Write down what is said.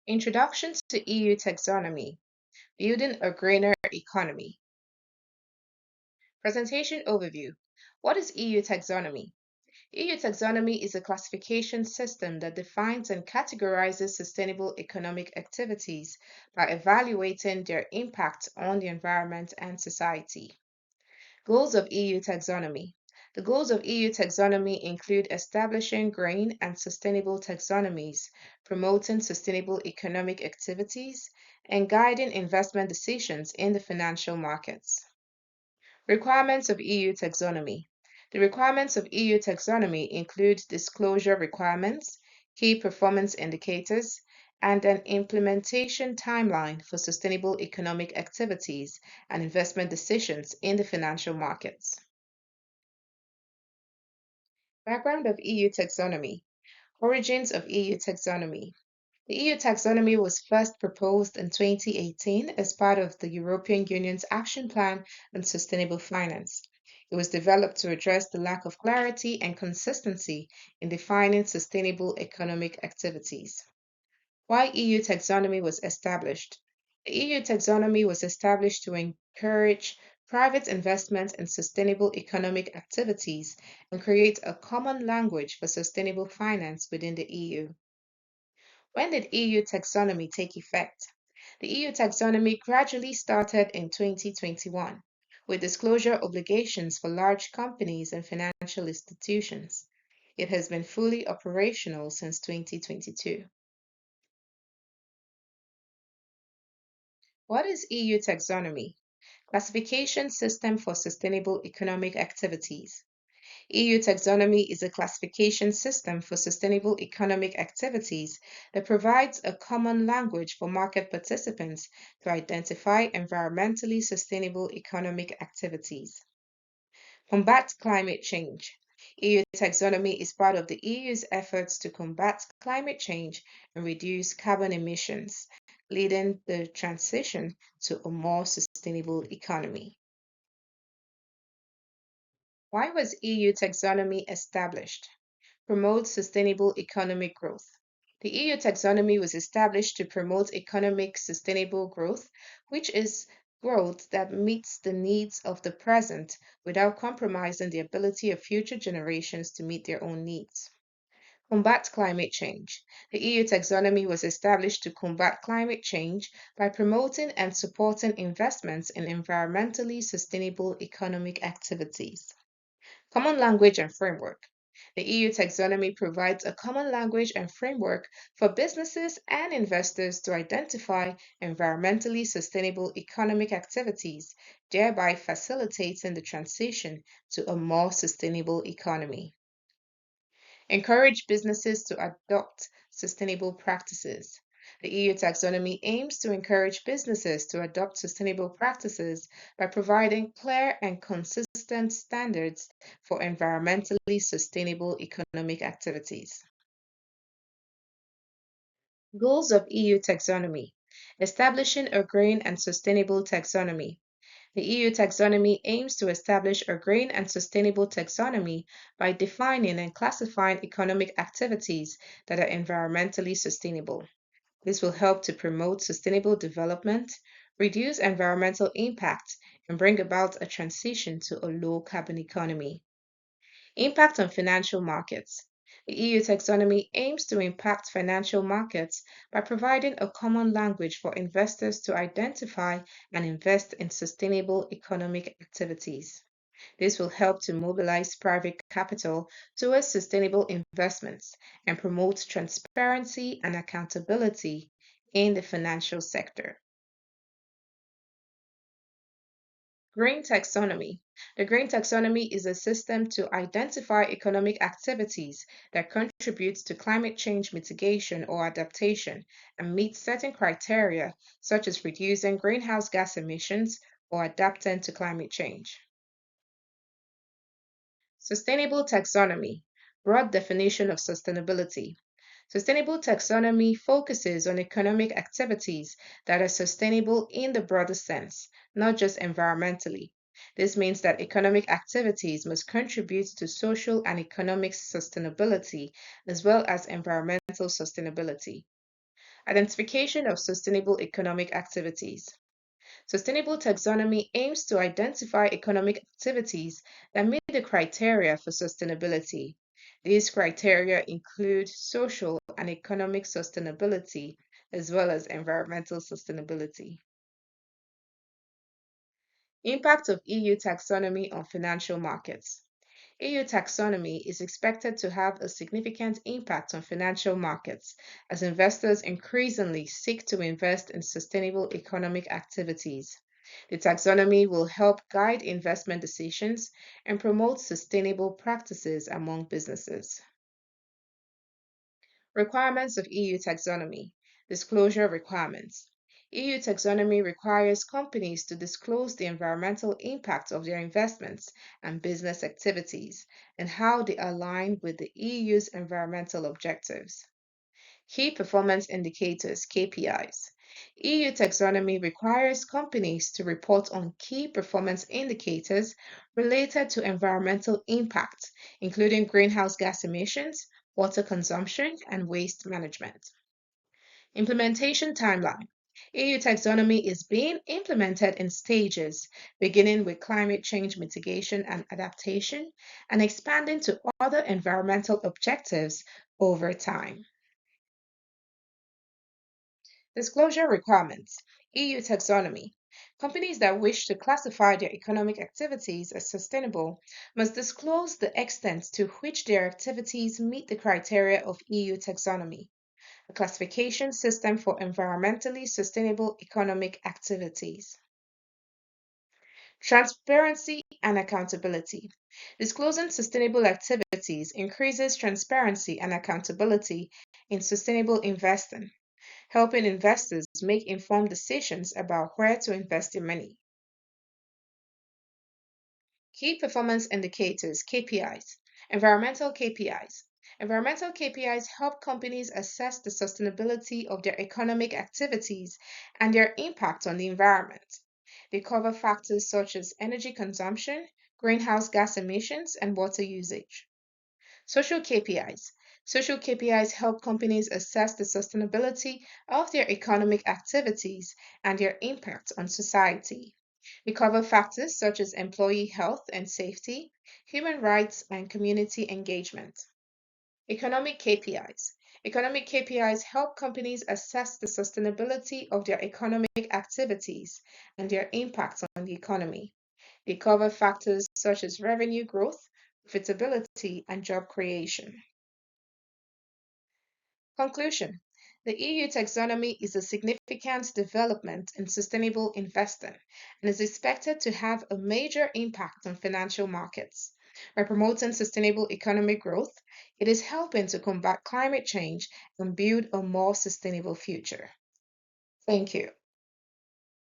Introduction to EU Taxonomy, Building a Greener Economy. Presentation Overview. What is EU Taxonomy? EU Taxonomy is a classification system that defines and categorizes sustainable economic activities by evaluating their impact on the environment and society. Goals of EU Taxonomy. The goals of EU taxonomy include establishing green and sustainable taxonomies, promoting sustainable economic activities, and guiding investment decisions in the financial markets. Requirements of EU taxonomy. The requirements of EU taxonomy include disclosure requirements, key performance indicators, and an implementation timeline for sustainable economic activities and investment decisions in the financial markets. Background of EU taxonomy. Origins of EU taxonomy. The EU taxonomy was first proposed in 2018 as part of the European Union's Action Plan on Sustainable Finance. It was developed to address the lack of clarity and consistency in defining sustainable economic activities. Why EU taxonomy was established? The EU taxonomy was established to encourage private investment in sustainable economic activities and create a common language for sustainable finance within the EU. When did EU taxonomy take effect? The EU taxonomy gradually started in 2021 with disclosure obligations for large companies and financial institutions. It has been fully operational since 2022. What is EU taxonomy? Classification system for sustainable economic activities. EU taxonomy is a classification system for sustainable economic activities that provides a common language for market participants to identify environmentally sustainable economic activities. Combat climate change. EU taxonomy is part of the EU's efforts to combat climate change and reduce carbon emissions, leading the transition to a more sustainable economy. Why was EU taxonomy established? Promote sustainable economic growth. The EU taxonomy was established to promote economic sustainable growth, which is growth that meets the needs of the present without compromising the ability of future generations to meet their own needs. Combat climate change. The EU taxonomy was established to combat climate change by promoting and supporting investments in environmentally sustainable economic activities. Common language and framework. The EU taxonomy provides a common language and framework for businesses and investors to identify environmentally sustainable economic activities, thereby facilitating the transition to a more sustainable economy. Encourage businesses to adopt sustainable practices. The EU taxonomy aims to encourage businesses to adopt sustainable practices by providing clear and consistent standards for environmentally sustainable economic activities. Goals of EU taxonomy. Establishing a green and sustainable taxonomy. The EU taxonomy aims to establish a green and sustainable taxonomy by defining and classifying economic activities that are environmentally sustainable. This will help to promote sustainable development, reduce environmental impact, and bring about a transition to a low carbon economy. Impact on financial markets. The EU taxonomy aims to impact financial markets by providing a common language for investors to identify and invest in sustainable economic activities. This will help to mobilize private capital towards sustainable investments and promote transparency and accountability in the financial sector. Green taxonomy. The green taxonomy is a system to identify economic activities that contribute to climate change mitigation or adaptation and meet certain criteria, such as reducing greenhouse gas emissions or adapting to climate change. Sustainable taxonomy. Broad definition of sustainability. Sustainable taxonomy focuses on economic activities that are sustainable in the broader sense, not just environmentally. This means that economic activities must contribute to social and economic sustainability as well as environmental sustainability. Identification of sustainable economic activities. Sustainable taxonomy aims to identify economic activities that meet the criteria for sustainability. These criteria include social and economic sustainability, as well as environmental sustainability. Impact of EU taxonomy on financial markets. EU taxonomy is expected to have a significant impact on financial markets as investors increasingly seek to invest in sustainable economic activities. The taxonomy will help guide investment decisions and promote sustainable practices among businesses. Requirements of EU taxonomy. Disclosure requirements. EU taxonomy requires companies to disclose the environmental impact of their investments and business activities and how they align with the EU's environmental objectives. Key performance indicators (KPIs). EU taxonomy requires companies to report on key performance indicators related to environmental impact, including greenhouse gas emissions, water consumption, and waste management. Implementation timeline. EU taxonomy is being implemented in stages, beginning with climate change mitigation and adaptation and expanding to other environmental objectives over time. Disclosure requirements. EU taxonomy. Companies that wish to classify their economic activities as sustainable must disclose the extent to which their activities meet the criteria of EU taxonomy, a classification system for environmentally sustainable economic activities. Transparency and accountability. Disclosing sustainable activities increases transparency and accountability in sustainable investing, helping investors make informed decisions about where to invest their money. Key performance indicators (KPIs). Environmental KPIs. Environmental KPIs help companies assess the sustainability of their economic activities and their impact on the environment. They cover factors such as energy consumption, greenhouse gas emissions, and water usage. Social KPIs. Social KPIs help companies assess the sustainability of their economic activities and their impact on society. They cover factors such as employee health and safety, human rights, and community engagement. Economic KPIs. Economic KPIs help companies assess the sustainability of their economic activities and their impact on the economy. They cover factors such as revenue growth, profitability, and job creation. Conclusion. The EU taxonomy is a significant development in sustainable investing and is expected to have a major impact on financial markets. By promoting sustainable economic growth, it is helping to combat climate change and build a more sustainable future. Thank you.